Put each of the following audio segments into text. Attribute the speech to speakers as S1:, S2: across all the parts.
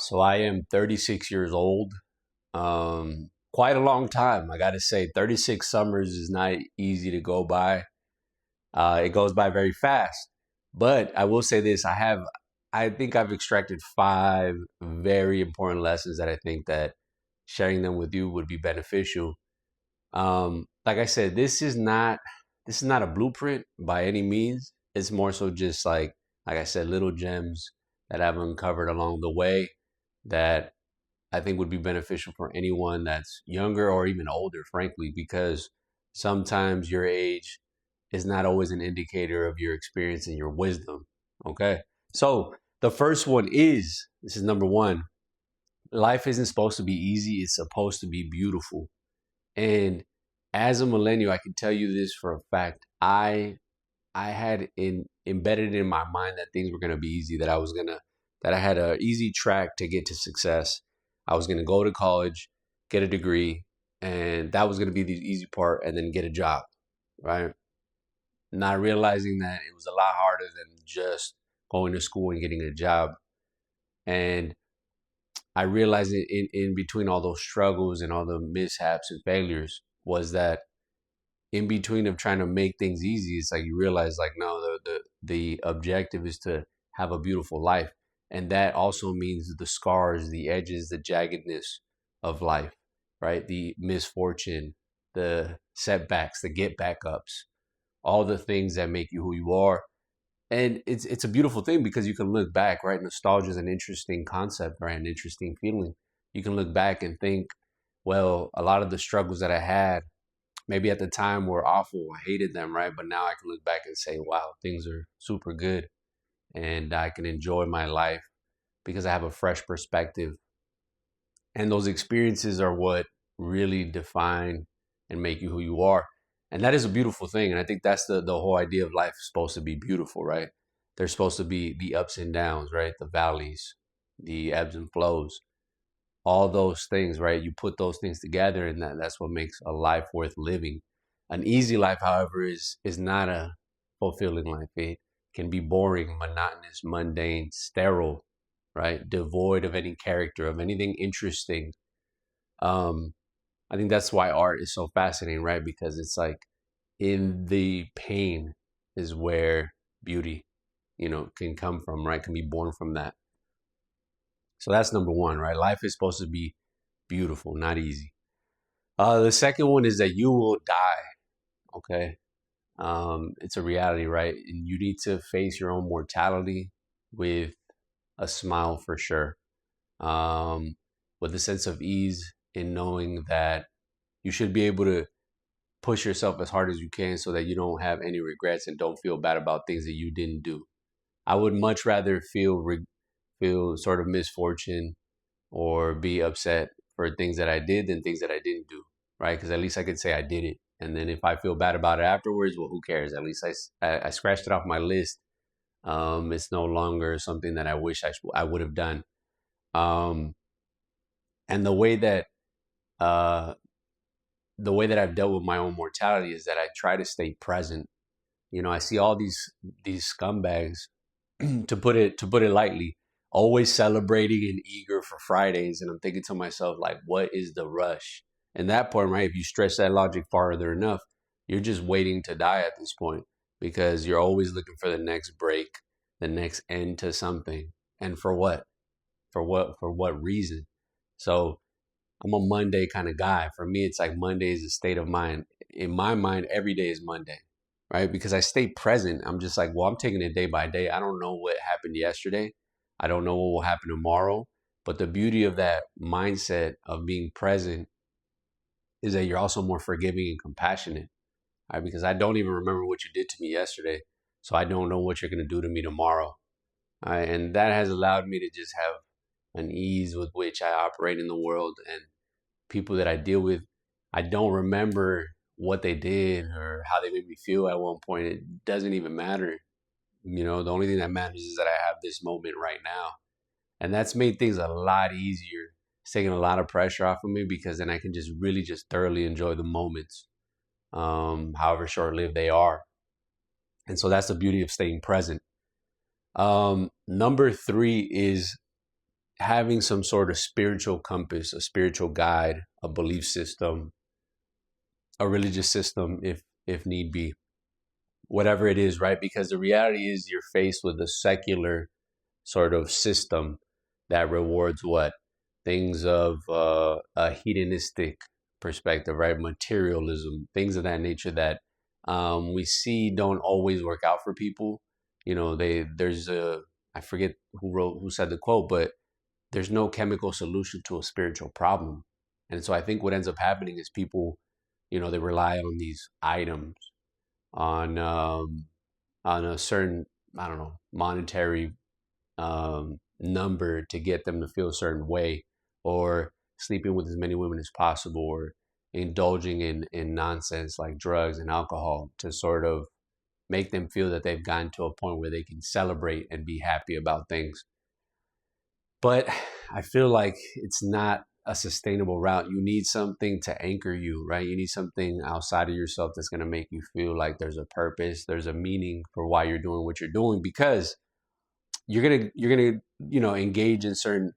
S1: So I am 36 years old. Quite a long time, I gotta say. 36 summers is not easy to go by. It goes by very fast. But I will say this: I think I've extracted five very important lessons that I think that sharing them with you would be beneficial. Like I said, this is not a blueprint by any means. It's more so just like I said, little gems that I've uncovered along the way that I think would be beneficial for anyone that's younger or even older, frankly, because sometimes your age is not always an indicator of your experience and your wisdom. Okay. So the first one is this is number one: life isn't supposed to be easy, it's supposed to be beautiful. And as a millennial, I can tell you this for a fact. I had embedded in my mind that things were gonna be easy, that I had an easy track to get to success. I was gonna go to college, get a degree, and that was gonna be the easy part, and then get a job, right? Not realizing that it was a lot harder than just going to school and getting a job. And I realized in between all those struggles and all the mishaps and failures was that in between of trying to make things easy, it's like you realize like no, the objective is to have a beautiful life. And that also means the scars, the edges, the jaggedness of life, right? The misfortune, the setbacks, the get back ups, all the things that make you who you are. And it's a beautiful thing because you can look back, right? Nostalgia is an interesting concept, right? An interesting feeling. You can look back and think, well, a lot of the struggles that I had maybe at the time were awful. I hated them, right? But now I can look back and say, wow, things are super good and I can enjoy my life because I have a fresh perspective. And those experiences are what really define and make you who you are. And that is a beautiful thing. And I think that's the whole idea of life is supposed to be beautiful, right? There's supposed to be the ups and downs, right? The valleys, the ebbs and flows, all those things, right? You put those things together and that's what makes a life worth living. An easy life, however, is not a fulfilling life. It can be boring, monotonous, mundane, sterile, right? Devoid of any character, of anything interesting. Um, I think that's why art is so fascinating, right? Because it's like in the pain is where beauty, can come from, right? Can be born from that. So that's number one, right? Life is supposed to be beautiful, not easy. The second one is that you will die. Okay. It's a reality, right? And you need to face your own mortality with a smile for sure. Um, with a sense of ease in knowing that you should be able to push yourself as hard as you can so that you don't have any regrets and don't feel bad about things that you didn't do. I would much rather feel sort of misfortune or be upset for things that I did than things that I didn't do, right? Because at least I could say I did it. And then if I feel bad about it afterwards, well, who cares? At least I scratched it off my list. It's no longer something that I wish I would have done. Um, and uh, the way that I've dealt with my own mortality is that I try to stay present. I see all these scumbags, to put it lightly, always celebrating and eager for Fridays, and I'm thinking to myself like, what is the rush? And that point, right? If you stretch that logic farther enough, you're just waiting to die at this point because you're always looking for the next break, the next end to something, and for what? For what reason? So I'm a Monday kind of guy. For me, it's like Monday is a state of mind. In my mind, every day is Monday, right? Because I stay present. I'm just like, well, I'm taking it day by day. I don't know what happened yesterday. I don't know what will happen tomorrow. But the beauty of that mindset of being present is that you're also more forgiving and compassionate, right? Because I don't even remember what you did to me yesterday. So I don't know what you're going to do to me tomorrow. Right? And that has allowed me to just have an ease with which I operate in the world and people that I deal with. I don't remember what they did or how they made me feel at one point. It doesn't even matter. The only thing that matters is that I have this moment right now. And that's made things a lot easier. It's taken a lot of pressure off of me because then I can just really just thoroughly enjoy the moments, however short lived they are. And so that's the beauty of staying present. Number three is having some sort of spiritual compass, a spiritual guide, a belief system, a religious system, if need be, whatever it is, right? Because the reality is you're faced with a secular sort of system that rewards what? Things of a hedonistic perspective, right? Materialism, things of that nature that we see don't always work out for people. You know, there's a, I forget who said the quote, but there's no chemical solution to a spiritual problem. And so I think what ends up happening is people, you know, they rely on these items, on a certain, I don't know, monetary number to get them to feel a certain way, or sleeping with as many women as possible, or indulging in nonsense like drugs and alcohol to sort of make them feel that they've gotten to a point where they can celebrate and be happy about things. But I feel like it's not a sustainable route. You need something to anchor you, right? You need something outside of yourself that's going to make you feel like there's a purpose, there's a meaning for why you're doing what you're doing, because you're gonna engage in certain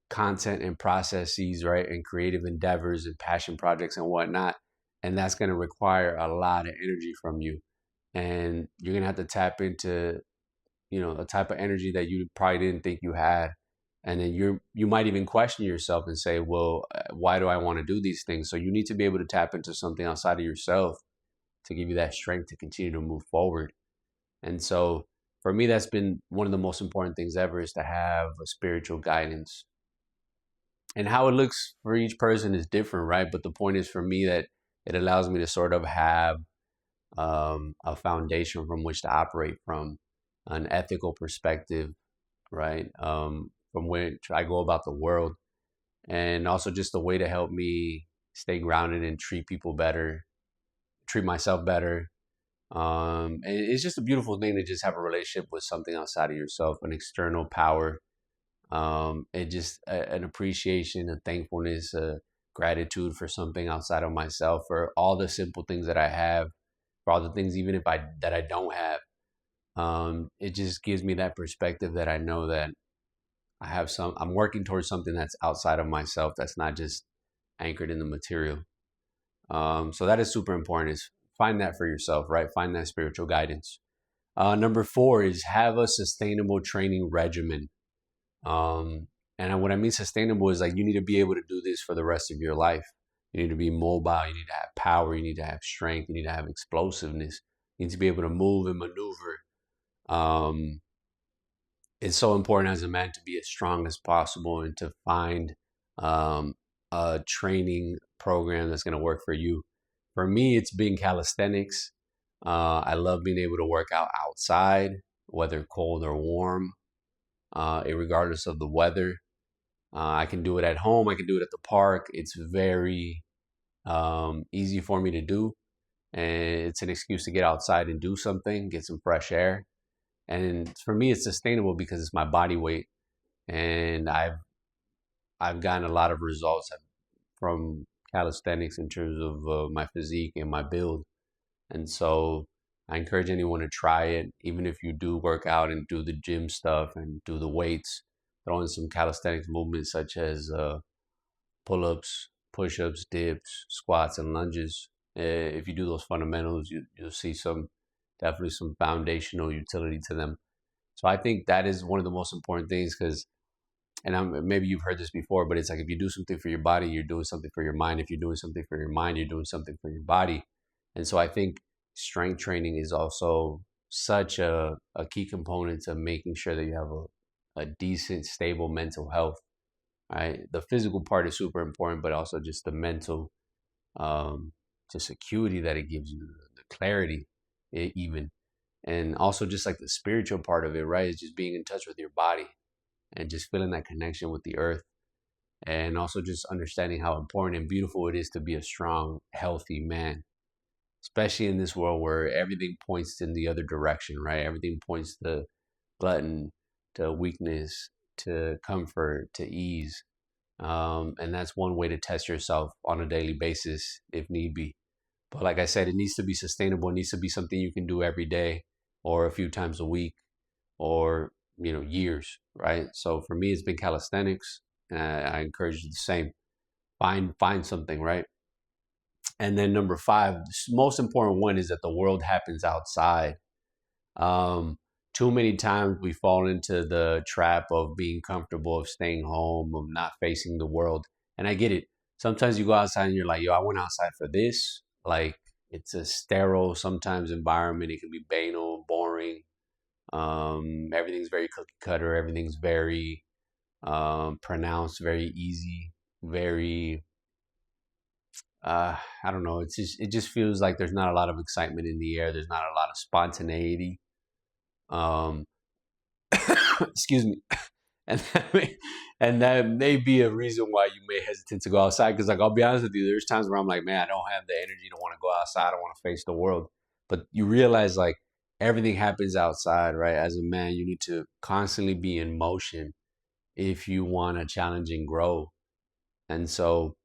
S1: content and processes, right, and creative endeavors and passion projects and whatnot, and that's going to require a lot of energy from you, and you're going to have to tap into a type of energy that you probably didn't think you had. And then you might even question yourself and say, well, why do I want to do these things? So you need to be able to tap into something outside of yourself to give you that strength to continue to move forward. And so for me, that's been one of the most important things ever, is to have a spiritual guidance. And how it looks for each person is different, right? But the point is for me that it allows me to sort of have a foundation from which to operate from, an ethical perspective, right? From which I go about the world, and also just a way to help me stay grounded and treat people better, treat myself better. And it's just a beautiful thing to just have a relationship with something outside of yourself, an external power. And just an appreciation, a thankfulness, a gratitude for something outside of myself, for all the simple things that I have, for all the things even if I don't have. It just gives me that perspective that I know that I'm working towards something that's outside of myself, that's not just anchored in the material. So that is super important, is find that for yourself, right? Find that spiritual guidance. Number 4 is have a sustainable training regimen. And what I mean sustainable is like you need to be able to do this for the rest of your life. You need to be mobile. You need to have power. You need to have strength. You need to have explosiveness. You need to be able to move and maneuver. It's so important as a man to be as strong as possible and to find a training program that's going to work for you. For me, it's being calisthenics. I love being able to work out outside, whether cold or warm, regardless of the weather. I can do it at home. I can do it at the park. It's very easy for me to do. And it's an excuse to get outside and do something, get some fresh air. And for me, it's sustainable because it's my body weight. And I've gotten a lot of results from calisthenics in terms of my physique and my build. And so I encourage anyone to try it, even if you do work out and do the gym stuff and do the weights. Throw in some calisthenics movements such as pull-ups, push-ups, dips, squats, and lunges. If you do those fundamentals, you'll see definitely some foundational utility to them. So I think that is one of the most important things, because, maybe you've heard this before, but it's like if you do something for your body, you're doing something for your mind. If you're doing something for your mind, you're doing something for your body. And so I think strength training is also such a key component to making sure that you have a decent, stable mental health. Right, the physical part is super important, but also just the mental, just acuity that it gives you, the clarity, even, and also just like the spiritual part of it. Right, is just being in touch with your body and just feeling that connection with the earth, and also just understanding how important and beautiful it is to be a strong, healthy man, especially in this world where everything points in the other direction. Right, everything points to glutton, to weakness, to comfort, to ease. And that's one way to test yourself on a daily basis if need be. But like I said, it needs to be sustainable. It needs to be something you can do every day or a few times a week, or years, right? So for me, it's been calisthenics, and I encourage you the same. Find something, right? And then number five, the most important one is that the world happens outside. Um, Too many times we fall into the trap of being comfortable, of staying home, of not facing the world. And I get it. Sometimes you go outside and you're like, yo, I went outside for this. Like it's a sterile sometimes environment. It can be banal, boring. Everything's very cookie cutter. Everything's very pronounced, very easy, very I don't know. It just feels like there's not a lot of excitement in the air. There's not a lot of spontaneity. Um, excuse me, and that may be a reason why you may hesitate to go outside. Because like I'll be honest with you, there's times where I'm like, man, I don't have the energy to want to go outside. I want to face the world. But you realize like everything happens outside, right? As a man, you need to constantly be in motion if you want to challenge and grow. And so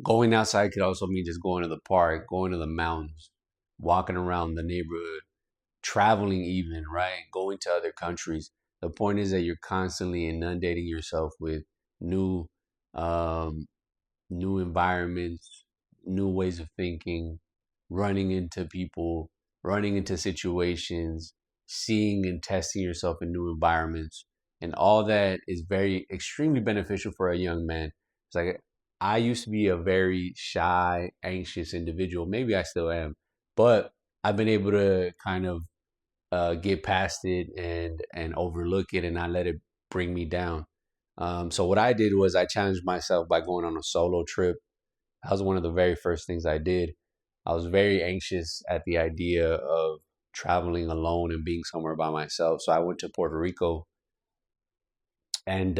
S1: going outside could also mean just going to the park, going to the mountains, walking around the neighborhood, traveling even, right? Going to other countries. The point is that you're constantly inundating yourself with new um, new environments, new ways of thinking, running into people, running into situations, seeing and testing yourself in new environments. And all that is very extremely beneficial for a young man. It's like I used to be a very shy, anxious individual. Maybe I still am, but I've been able to kind of get past it and overlook it and not let it bring me down. So what I did was I challenged myself by going on a solo trip. That was one of the very first things I did. I was very anxious at the idea of traveling alone and being somewhere by myself. So I went to Puerto Rico and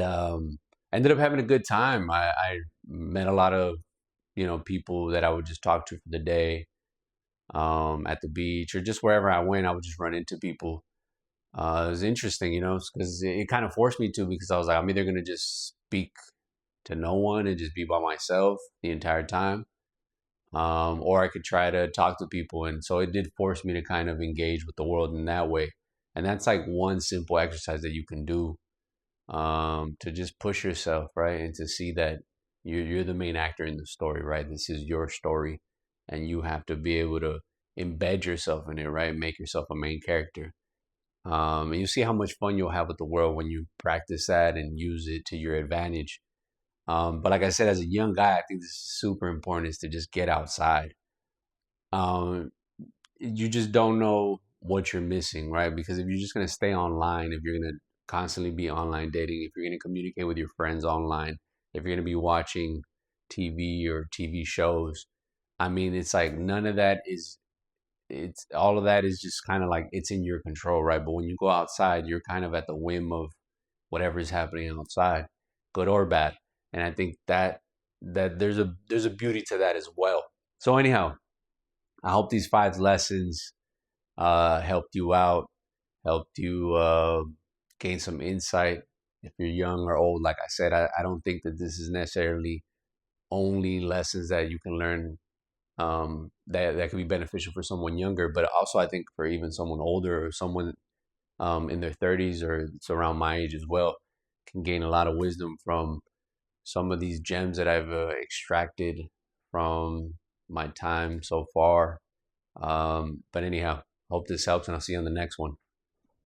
S1: ended up having a good time. I met a lot of people that I would just talk to for the day at the beach or just wherever I went. I would just run into people. It was interesting, because it kind of forced me to because I was like, I'm either gonna just speak to no one and just be by myself the entire time, or I could try to talk to people. And so it did force me to kind of engage with the world in that way. And that's like one simple exercise that you can do to just push yourself, right? And to see that you're the main actor in the story, right? This is your story, and you have to be able to embed yourself in it, right? Make yourself a main character. And you see how much fun you'll have with the world when you practice that and use it to your advantage. But like I said, as a young guy, I think this is super important is to just get outside. Um, you just don't know what you're missing, right? Because if you're just going to stay online, if you're going to constantly be online dating, if you're going to communicate with your friends online, if you're going to be watching TV or TV shows, I mean, it's like none of that is, it's all of that is just kind of like it's in your control, right? But when you go outside, you're kind of at the whim of whatever is happening outside, good or bad. And I think that there's a beauty to that as well. So anyhow, I hope these five lessons helped you out, helped you gain some insight. If you're young or old, like I said, I don't think that this is necessarily only lessons that you can learn that could be beneficial for someone younger, but also I think for even someone older or someone in their 30s or it's around my age as well, can gain a lot of wisdom from some of these gems that I've extracted from my time so far. But anyhow, hope this helps, and I'll see you on the next one.